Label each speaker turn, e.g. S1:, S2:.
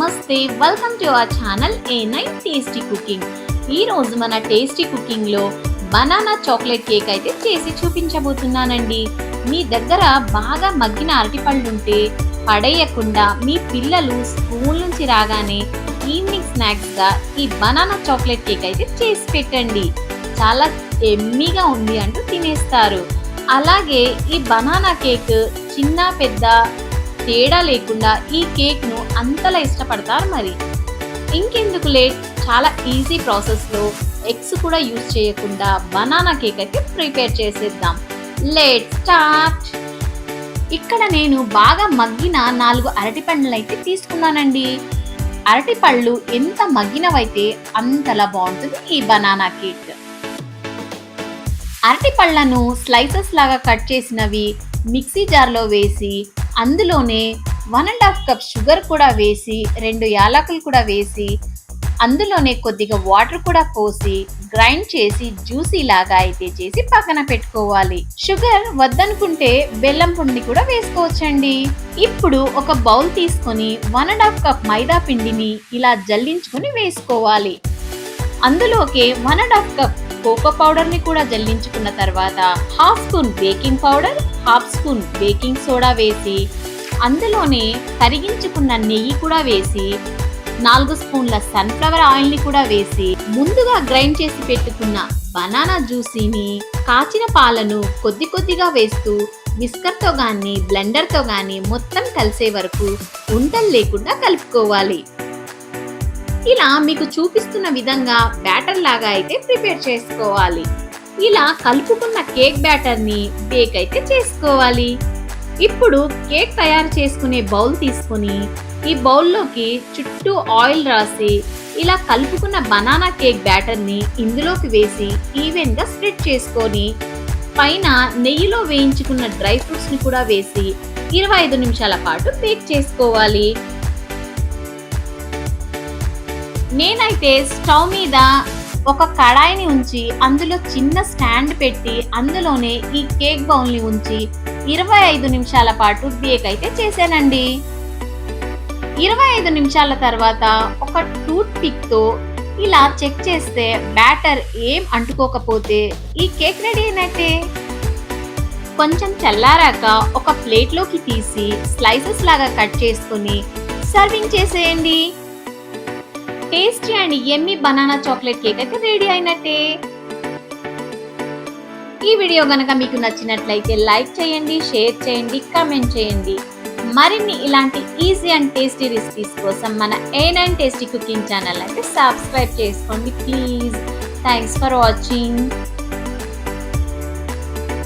S1: నమస్తే, welcome to our channel A9 tasty cooking. ఈ రోజు మన టేస్టీ కుకింగ్ లో బనానా చాక్లెట్ కేక్ అయితే చేసి చూపించబోతున్నానండి. మీ దగ్గర బాగా మగ్గిన అరటిపళ్ళు ఉంటే పడేయకుండా మీ పిల్లలు స్కూల్ నుంచి రాగానే ఈవినింగ్ స్నాక్స్ గా ఈ బనానా చాక్లెట్ కేక్ అయితే చేసి పెట్టండి. చాలా ఎమ్మీగా ఉంది అంటూ తినేస్తారు. అలాగే ఈ బనానా కేక్ చిన్న పెద్ద తేడా లేకుండా ఈ కేక్ ను అంతలా ఇష్టపడతారు. మరి ఇంకెందుకు లేట్, చాలా ఈజీ ప్రాసెస్ లో ఎగ్స్ కూడా యూజ్ చేయకుండా బనానా కేక్ అయితే ప్రిపేర్ చేసేద్దాం. Let's start. ఇక్కడ నేను బాగా మగ్గిన 4 అరటిపండ్లు అయితే తీసుకున్నానండి. అరటిపళ్ళు ఎంత మగ్గినవైతే అంతలా బాగుంటుంది ఈ బనానా కేక్. అరటిపళ్ళను స్లైసెస్ లాగా కట్ చేసినవి మిక్సీ జార్లో వేసి అందులోనే 1.5 కప్ షుగర్ కూడా వేసి 2 యాలకులు కూడా వేసి అందులోనే కొద్దిగా వాటర్ కూడా పోసి గ్రైండ్ చేసి జ్యూసీ లాగా అయితే చేసి పక్కన పెట్టుకోవాలి. షుగర్ వద్దనుకుంటే బెల్లం పొడిని కూడా వేసుకోవచ్చండి. ఇప్పుడు ఒక బౌల్ తీసుకొని 1.5 కప్ మైదా పిండిని ఇలా జల్లించుకొని వేసుకోవాలి. అందులోకి 1.5 కప్ కోకో పౌడర్ ని కూడా జల్లించుకున్న తర్వాత 1/2 spoon baking powder, 1/2 spoon baking soda వేసి అందులోనే కరిగించుకున్న నెయ్యి కూడా వేసి 4 స్పూన్ల సన్ఫ్లవర్ ఆయిల్ ని కూడా వేసి ముందుగా గ్రైండ్ చేసి పెట్టుకున్న బనానా జ్యూసీని కాచిన పాలను కొద్ది కొద్దిగా వేస్తూ విస్కర్ తో గాని బ్లెండర్ తో గాని మొత్తం కలిసే వరకు ఉండలు లేకుండా కలుపుకోవాలి. ఇలా మీకు చూపిస్తున్న విధంగా బ్యాటర్ లాగా అయితే ప్రిపేర్ చేసుకోవాలి. ఇలా కలుపుకున్న కేక్ బ్యాటర్ ని బేక్ అయితే చేసుకోవాలి. ఇప్పుడు కేక్ తయారు చేసుకునే బౌల్ తీసుకుని ఈ బౌల్లోకి చుట్టూ ఆయిల్ రాసి ఇలా కలుపుకున్న బనానా కేక్ బ్యాటర్ ని ఇందులోకి వేసి ఈవెన్ గా స్ప్రెడ్ చేసుకొని పైన నెయ్యిలో వేయించుకున్న డ్రై ఫ్రూట్స్ ని కూడా వేసి 25 నిమిషాల పాటు బేక్ చేసుకోవాలి. నేనైతే స్టవ్ మీద ఒక కడాయిని ఉంచి అందులో చిన్న స్టాండ్ పెట్టి అందులోనే ఈ కేక్ బౌల్ ని ఉంచి 25 నిమిషాల పాటు బేక్ అయితే చేశానండి. 25 నిమిషాల తర్వాత ఒక టూత్ పిక్ తో ఇలా చెక్ చేస్తే బ్యాటర్ ఏం అంటుకోకపోతే ఈ కేక్ రెడీ అయినట్టే. కొంచెం చల్లారాక ఒక ప్లేట్ లోకి తీసి స్లైసెస్ లాగా కట్ చేసుకొని సర్వింగ్ చేసేయండి. Tasty and yummy banana chocolate cake అయితే రెడీ అయినట్టే. ఈ వీడియో గనక మీకు నచ్చినట్లయితే లైక్ చేయండి, షేర్ చేయండి, కామెంట్ చేయండి. మరిన్ని ఇలాంటి ఈజీ అండ్ టేస్టీ రెసిపీస్ కోసం మన A9 టేస్టీ కుకింగ్ ఛానల్ అయితే సబ్స్క్రైబ్ చేసుకోండి ప్లీజ్. Thanks for watching.